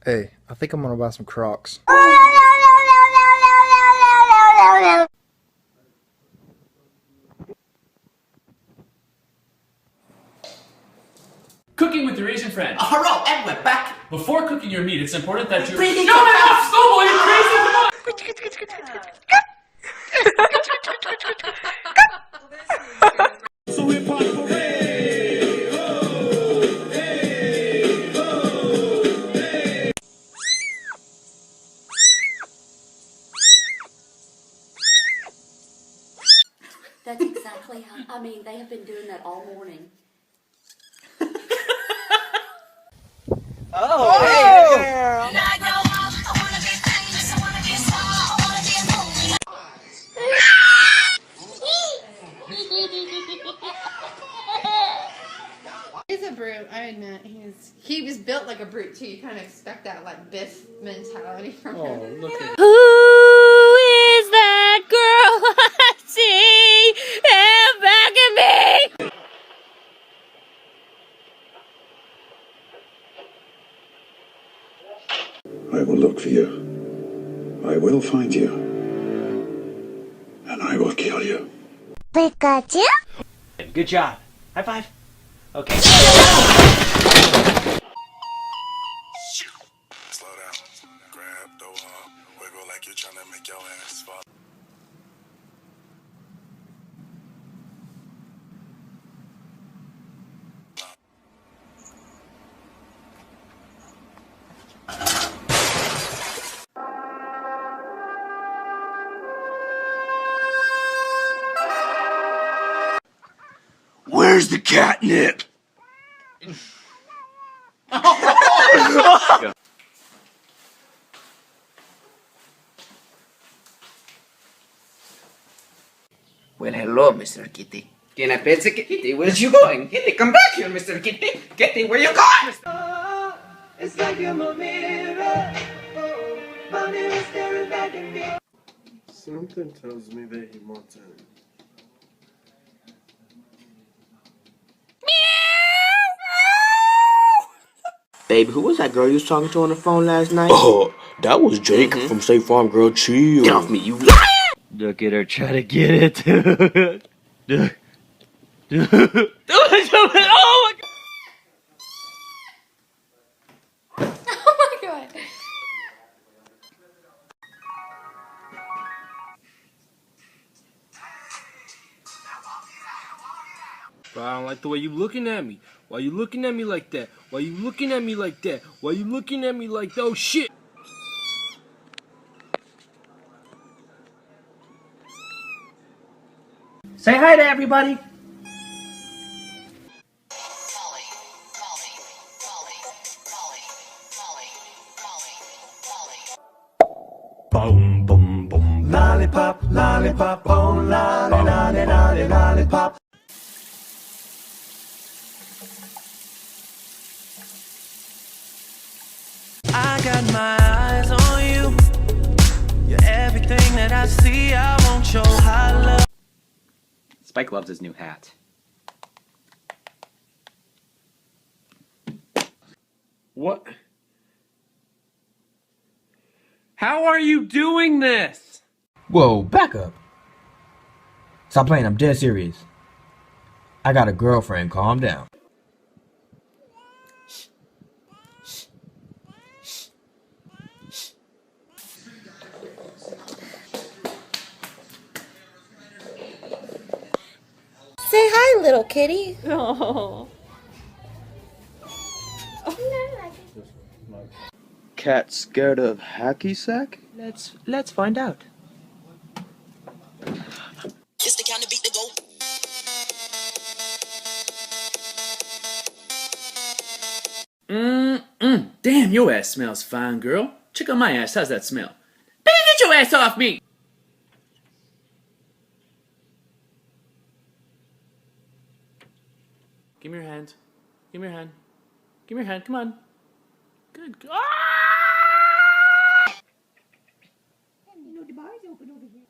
Hey, I think I'm gonna buy some Crocs. Cooking with your Asian friend. Hello, and we're back. Before cooking your meat, it's important that you... Breathing Shut it off, Snowball, you crazy! So hip hop parade. Oh, hey, oh, hey. That's exactly how, I mean, they have been doing that all morning. Oh, hey, girl. He's a brute, I admit. He was built like a brute too. You kind of expect that like Biff mentality from him. Oh, look at... Who is that girl I see back at me? I will look for you. I will find you. And I will kill you. Pikachu? Good job. High five. Okay. Slow down. Grab the wall. Wiggle like you're trying to make your ass fall. Where's the catnip? Well, hello, Mr. Kitty. Can I pet the kitty? Where's you going? Kitty, come back here, Mr. Kitty. Kitty, where you going? Oh, it's like you're my mirror. Oh, my mirror staring back at me. Something tells me that he wants in. Babe, who was that girl you was talking to on the phone last night? Oh, that was Jake from State Farm, girl. Chill. Get off me, you liar! Look at her try to get it. Oh my God. Oh my god. Bro, I don't like the way you looking at me. Why you looking at me like that? Why you looking at me like that? Why you looking at me like that? Oh shit! Say hi to everybody. Boom, boom, boom. Lollipop, lollipop, oh, lolly, lolly, lolly, lollipop. I got my eyes on you. You're everything that I see. I want your high love. Spike loves his new hat. What? How are you doing this? Whoa, back up. Stop playing, I'm dead serious. I got a girlfriend, calm down. Say hi, little kitty. Oh. Cat scared of hacky sack? Let's find out. It's the kind of beat to go. Damn, your ass smells fine, girl. Check out my ass. How's that smell? Better get your ass off me! Give me your hand. Give me your hand. Give me your hand. Come on. Good. Ah! The bar's open over here.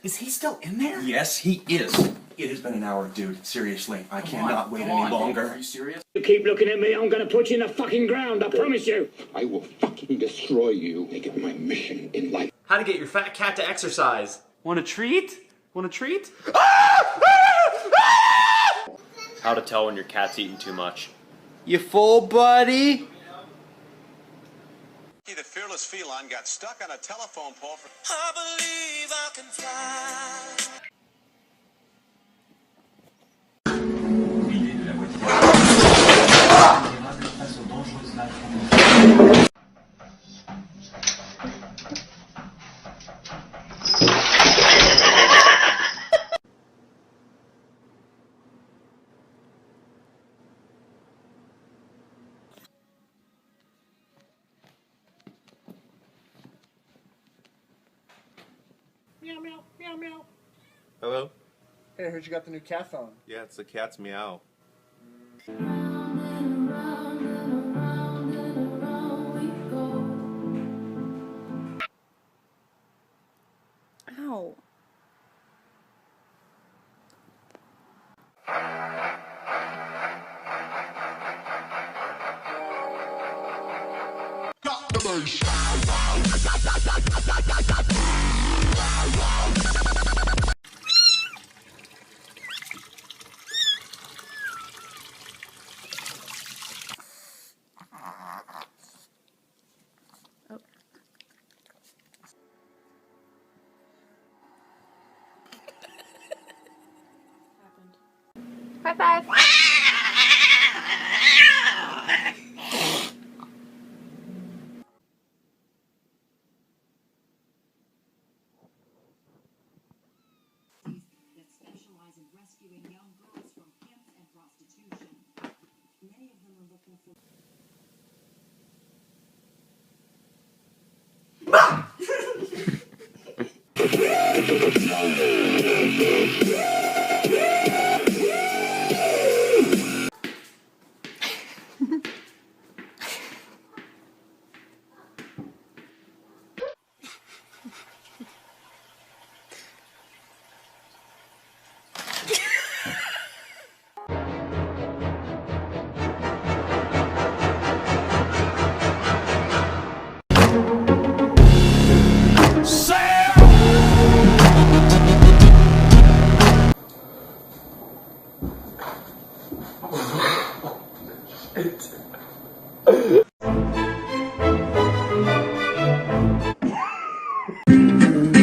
Is he still in there? Yes, he is. It has been an hour, dude. Seriously, I cannot wait any longer. Are you serious? You keep looking at me, I'm gonna put you in the fucking ground, I promise you. I will fucking destroy you. Make it my mission in life. How to get your fat cat to exercise. Want a treat? Want a treat? How to tell when your cat's eating too much. You full, buddy? The fearless feline got stuck on a telephone pole for... I believe I can fly. Meow, meow, meow, meow. Hello? Hey, I heard you got the new cat phone. Yeah, it's the cat's meow. Ow. High five.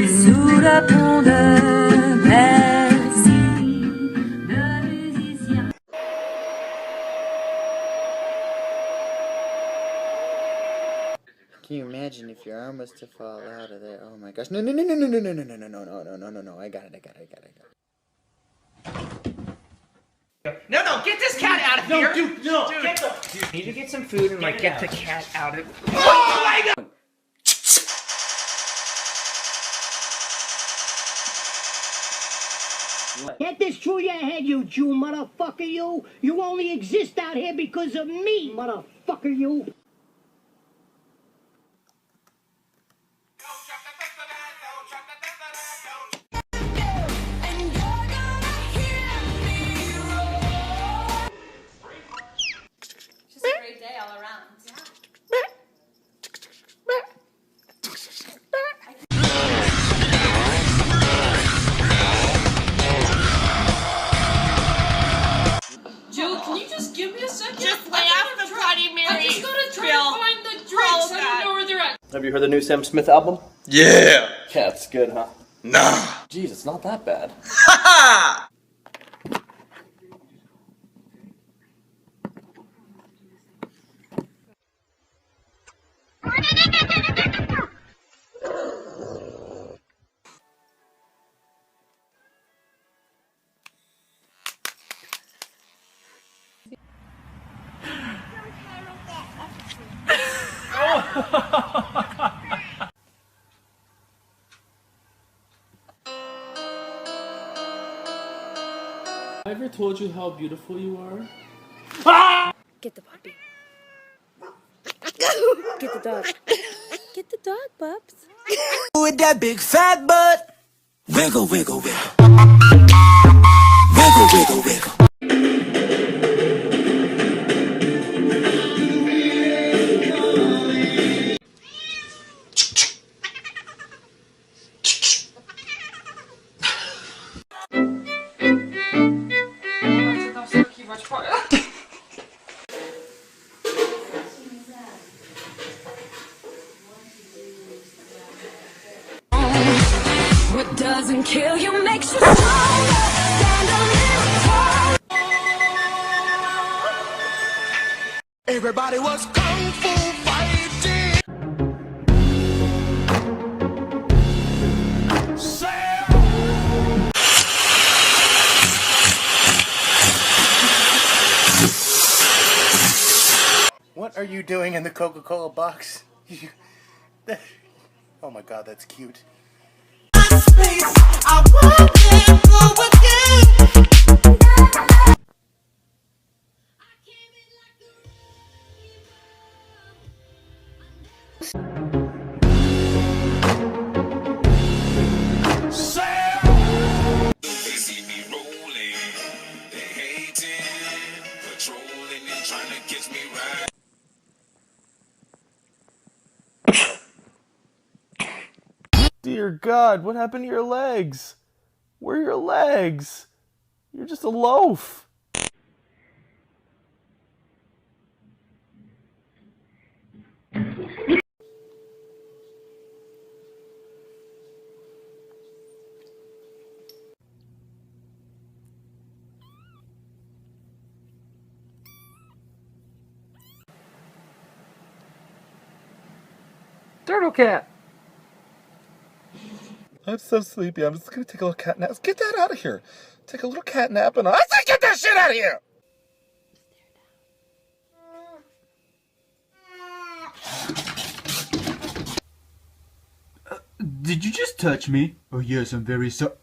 Sous le pont de Bercy, le musicien. Can you imagine if your arm was to fall out of there? Oh my gosh. No, no, no, no, no, no, no, no, no, no, no, no, no, no, no. I got it. No, get this cat out of here! Dude, no! Get the... Dude, need to get some food and, get the cat out of... Oh my god! Get this through your head, you Jew motherfucker, you! You only exist out here because of me, motherfucker, you! Just a great day all around. Joe, can you just give me a second? Just lay off the Bloody Mary. I just gotta try Bill. to find the drinks. I don't know where they're at. Have you heard the new Sam Smith album? Yeah! Yeah, it's good, huh? Nah! Jeez, it's not that bad. Ha I ever told you how beautiful you are? Get the puppy. Get the dog. Get the dog, pups. With that big fat butt. Wiggle, wiggle, wiggle. Wiggle, wiggle, wiggle. What doesn't kill you makes you stronger. Stand a little taller. Everybody was kung fu fighting. What are you doing in the Coca-Cola box? Oh my god, that's cute. I want to go with They see me rolling, they hating, patrolling and trying to catch me right. Dear God, what happened to your legs? Where are your legs? You're just a loaf. Turtle cat. I'm so sleepy. I'm just gonna take a little cat nap. Let's get that out of here. Take a little cat nap and I say get that shit out of here! Did you just touch me? Oh yes, I'm very sorry.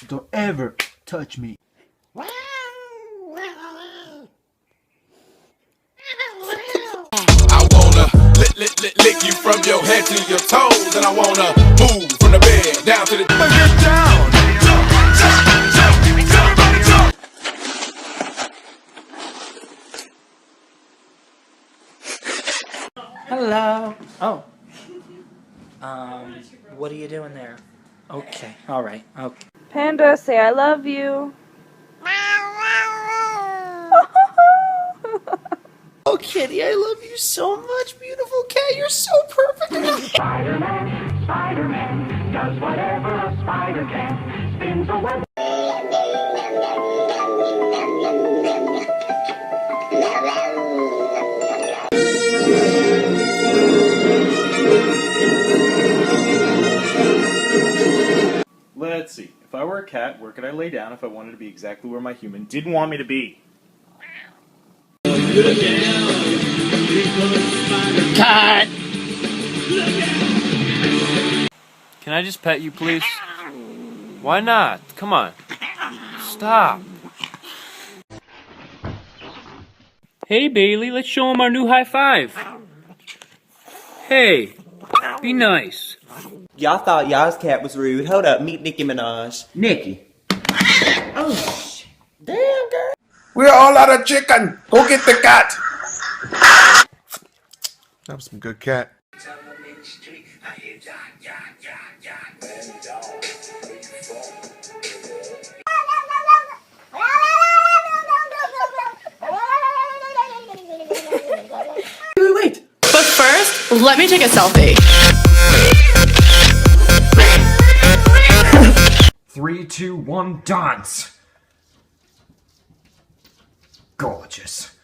Don't ever touch me. I wanna lick you from your head to your toes, and I wanna move from the bed down to the. Get down. Hello. Oh. What are you doing there? Okay. All right. Okay. Panda, say I love you. Oh, kitty, I love you so much, beautiful cat. You're so perfect. Spider-Man, Spider-Man, does whatever a spider can. Spins a web. Let's see. If I were a cat, where could I lay down if I wanted to be exactly where my human didn't want me to be? Cut! Can I just pet you, please? Why not? Come on. Stop. Hey, Bailey, let's show him our new high five. Hey, be nice. Y'all thought y'all's cat was rude. Hold up, meet Nicki Minaj. Nicki. Oh, shit. Damn, girl. We're all out of chicken. Go get the cat. That was some good cat. Wait. But first, let me take a selfie. 3, 2, 1, dance. Gorgeous.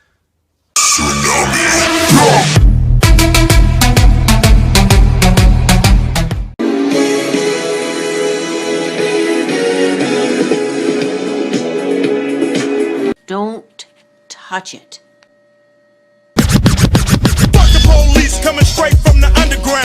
Don't touch it.